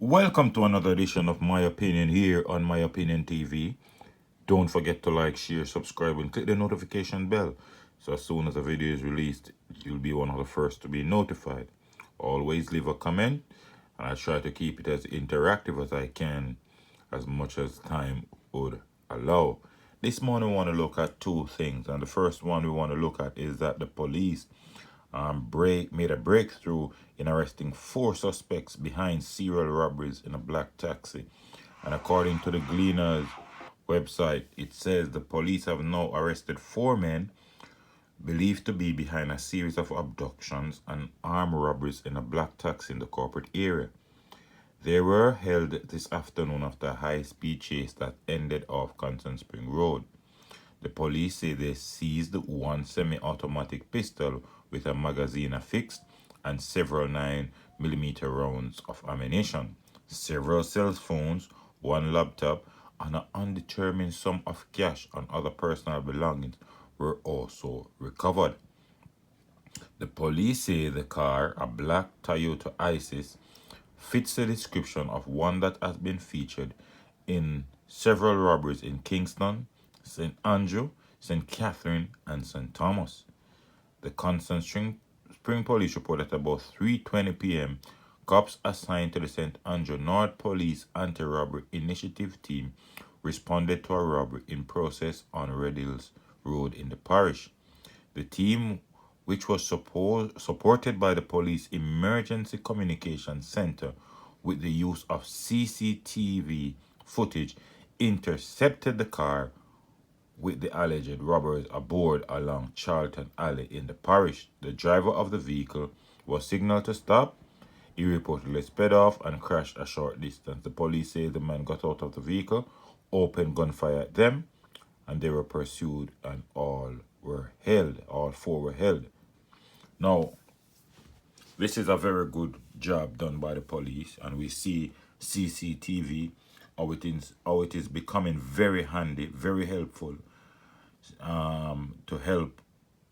Welcome to another edition of My Opinion here on My Opinion TV. Don't forget to like, share, subscribe, and click the notification bell so as soon as a video is released, you'll be one of the first to be notified. Always leave a comment, and I try to keep it as interactive as I can, as much as time would allow. This morning, we want to look at two things, and the first one we want to look at is that the police made a breakthrough in arresting four suspects behind serial robberies in a black taxi. And according to the Gleaner's website, it says the police have now arrested four men believed to be behind a series of abductions and armed robberies in a black taxi in the corporate area. They were held this afternoon after a high-speed chase that ended off Constant Spring Road. The police say they seized one semi-automatic pistol with a magazine affixed and several 9mm rounds of ammunition, several cell phones, one laptop, and an undetermined sum of cash and other personal belongings were also recovered. The police say the car, a black Toyota Isis, fits the description of one that has been featured in several robberies in Kingston, St. Andrew, St. Catherine, and St. Thomas. The Constant Spring Police report at about 3:20 p.m., cops assigned to the St. Andrew North Police Anti-Robbery Initiative team responded to a robbery in process on Red Hills Road in the parish. The team, which was supported by the Police Emergency Communications Center with the use of CCTV footage, intercepted the car with the alleged robbers aboard along Charlton Alley in the parish. The driver of the vehicle was signaled to stop. He reportedly sped off and crashed a short distance. The police say the man got out of the vehicle, opened gunfire at them, and they were pursued and all were held. All four were held. Now, this is a very good job done by the police, and we see CCTV, how it is becoming very handy, very helpful to help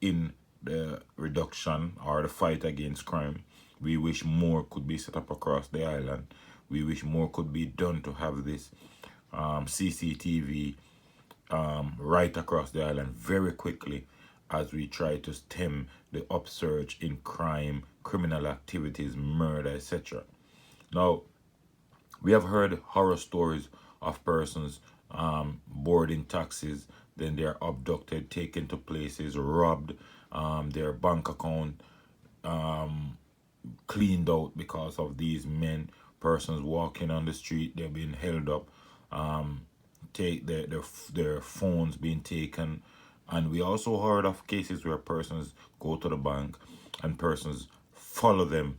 in the reduction or the fight against crime. We wish more could be set up across the island. We wish more could be done to have this CCTV right across the island very quickly as we try to stem the upsurge in crime, criminal activities, murder, etc. Now, we have heard horror stories of persons boarding taxis, then they're abducted, taken to places, robbed, their bank account cleaned out because of these persons walking on the street, they're being held up, take their phones being taken. And we also heard of cases where persons go to the bank and persons follow them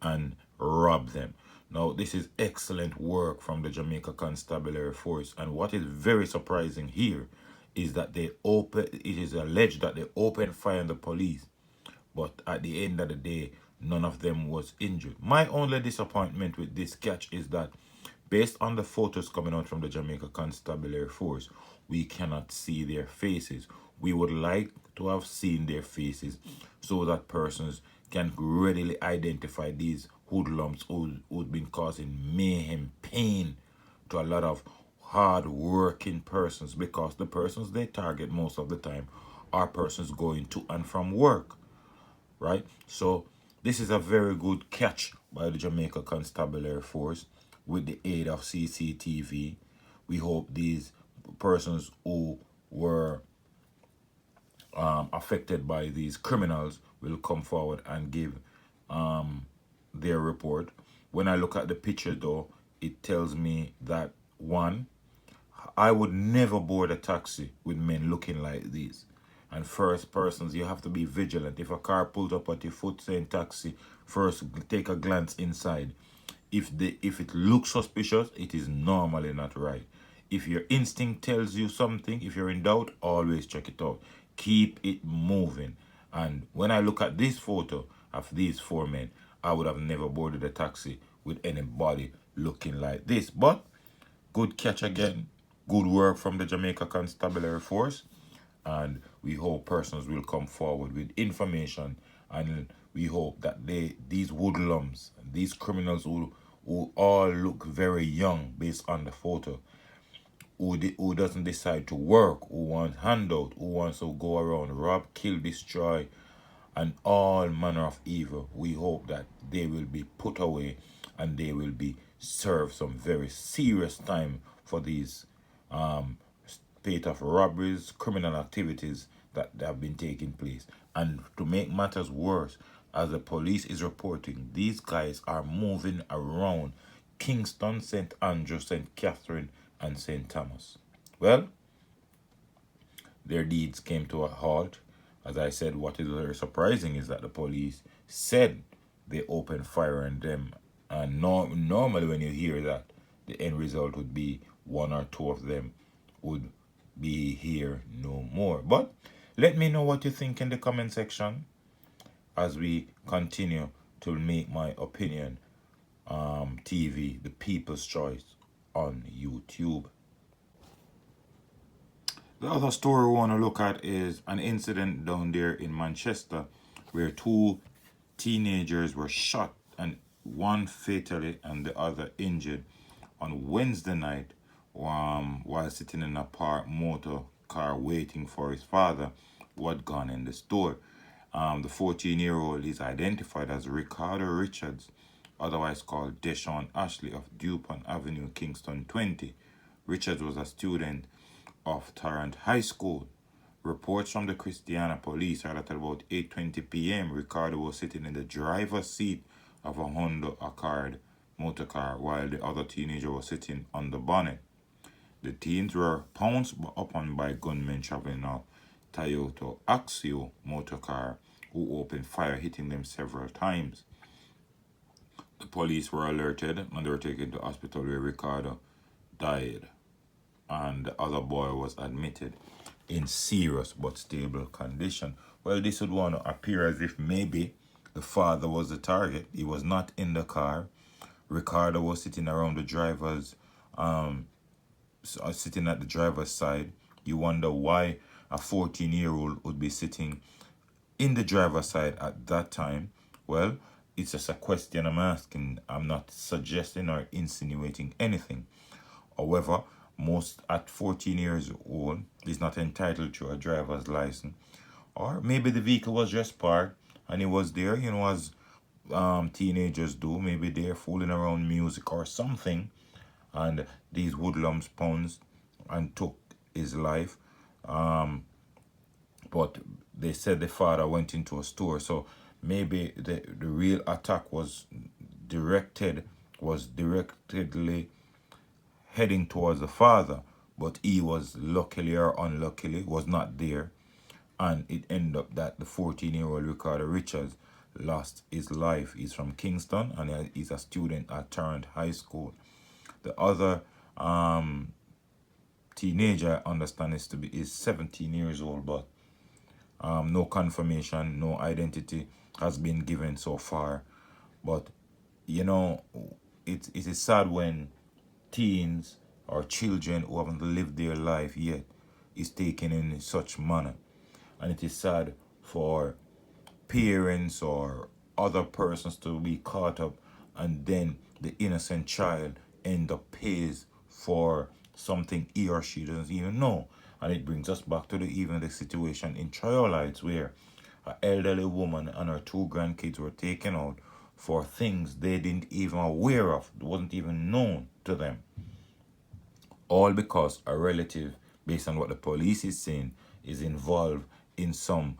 and rob them. Now, this is excellent work from the Jamaica Constabulary Force, and what is very surprising here is that it is alleged that they opened fire on the police, but at the end of the day, none of them was injured. My only disappointment with this catch is that based on the photos coming out from the Jamaica Constabulary Force, we cannot see their faces. We would like to have seen their faces so that persons can readily identify these hoodlums who've been causing mayhem, pain to a lot of hard-working persons, because the persons they target most of the time are persons going to and from work, right? So this is a very good catch by the Jamaica Constabulary Force with the aid of CCTV. We hope these persons who were affected by these criminals will come forward and give their report. When I look at the picture, though, it tells me that, one, I would never board a taxi with men looking like these. And first persons, you have to be vigilant. If a car pulls up at your foot saying taxi, first take a glance inside. If it looks suspicious, it is normally not right. If your instinct tells you something, if you're in doubt, always check it out. Keep it moving. And when I look at this photo of these four men, I would have never boarded a taxi with anybody looking like this. But good catch again. Good work from the Jamaica Constabulary Force. And we hope persons will come forward with information, and we hope that these woodlums, these criminals who all look very young based on the photo, who doesn't decide to work, who wants handout, who wants to go around, rob, kill, destroy, and all manner of evil. We hope that they will be put away and they will be served some very serious time for these spate of robberies, criminal activities that have been taking place. And to make matters worse, as the police is reporting, these guys are moving around Kingston, St. Andrew, St. Catherine, and St. Thomas. Well, their deeds came to a halt. As I said, what is very surprising is that the police said they opened fire on them. And normally, when you hear that, the end result would be one or two of them would be here no more. But let me know what you think in the comment section as we continue to make my opinion TV, the people's choice, on YouTube. The other story we want to look at is an incident down there in Manchester where two teenagers were shot, and one fatally and the other injured, on Wednesday night while sitting in a parked motor car waiting for his father who had gone in the store. The 14-year-old is identified as Ricardo Richards, otherwise called Deshaun Ashley, of Dupont Avenue, Kingston 20. Richards was a student of Tarrant High School. Reports from the Christiana police are that at about 8:20 p.m., Ricardo was sitting in the driver's seat of a Honda Accord motor car while the other teenager was sitting on the bonnet. The teens were pounced upon by gunmen traveling a Toyota Axio motor car, who opened fire, hitting them several times. The police were alerted and they were taken to hospital where Ricardo died, and the other boy was admitted in serious but stable condition. Well, this would want to appear as if maybe the father was the target. He was not in the car. Ricardo was sitting around the driver's sitting at the driver's side. You wonder why a 14-year-old would be sitting in the driver's side at that time. Well, it's just a question I'm asking. I'm not suggesting or insinuating anything. However, most at 14 years old is not entitled to a driver's license. Or maybe the vehicle was just parked and he was there, as teenagers do. Maybe they're fooling around music or something, and these hoodlums pounced and took his life. But they said the father went into a store, so maybe the real attack was directly heading towards the father, but he was luckily or unluckily was not there, and it ended up that the 14-year-old Ricardo Richards lost his life. He's from Kingston and he's a student at Tarrant High School. The other teenager, I understand, is 17 years old, but no confirmation, no identity has been given so far. But it is sad when teens or children who haven't lived their life yet is taken in such manner, and it is sad for parents or other persons to be caught up, and then the innocent child end up pays for something he or she doesn't even know. And it brings us back to the situation in Triolites, where an elderly woman and her two grandkids were taken out for things they didn't even aware of, wasn't even known to them. All because a relative, based on what the police is saying, is involved in some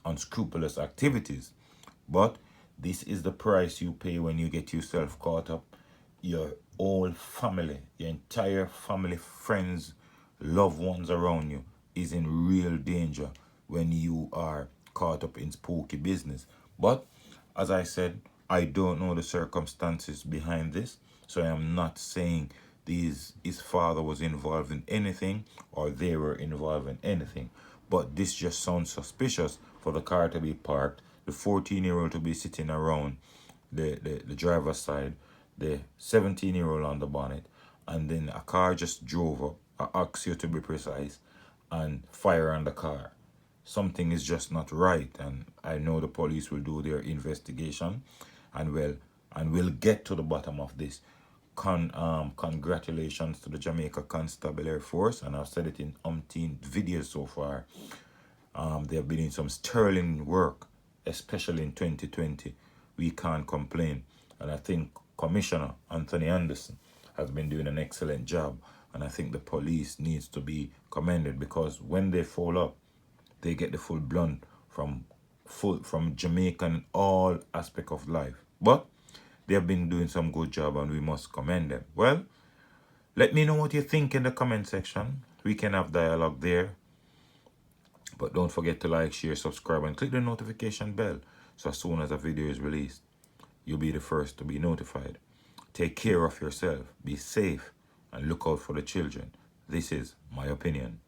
unscrupulous activities. But this is the price you pay when you get yourself caught up. Your whole family, your entire family, friends, loved ones around you is in real danger when you are caught up in spooky business. But as I said, I don't know the circumstances behind this, so I am not saying his father was involved in anything or they were involved in anything. But this just sounds suspicious for the car to be parked, the 14-year-old to be sitting around the driver's side, the 17-year-old on the bonnet, and then a car just drove up, a Axio to be precise, and fire on the car. Something is just not right, and I know the police will do their investigation, and well, and we'll get to the bottom of this. Congratulations to the Jamaica Constabulary Force, and I've said it in umpteen videos so far. They have been doing some sterling work, especially in 2020. We can't complain. And I think Commissioner Anthony Anderson has been doing an excellent job. And I think the police needs to be commended, because when they fall up, they get the full blunt from Jamaican all aspect of life. But they have been doing some good job, and we must commend them. Well, let me know what you think in the comment section. We can have dialogue there. But don't forget to like, share, subscribe, and click the notification bell, so as soon as a video is released, you'll be the first to be notified. Take care of yourself, be safe, and look out for the children. This is my opinion.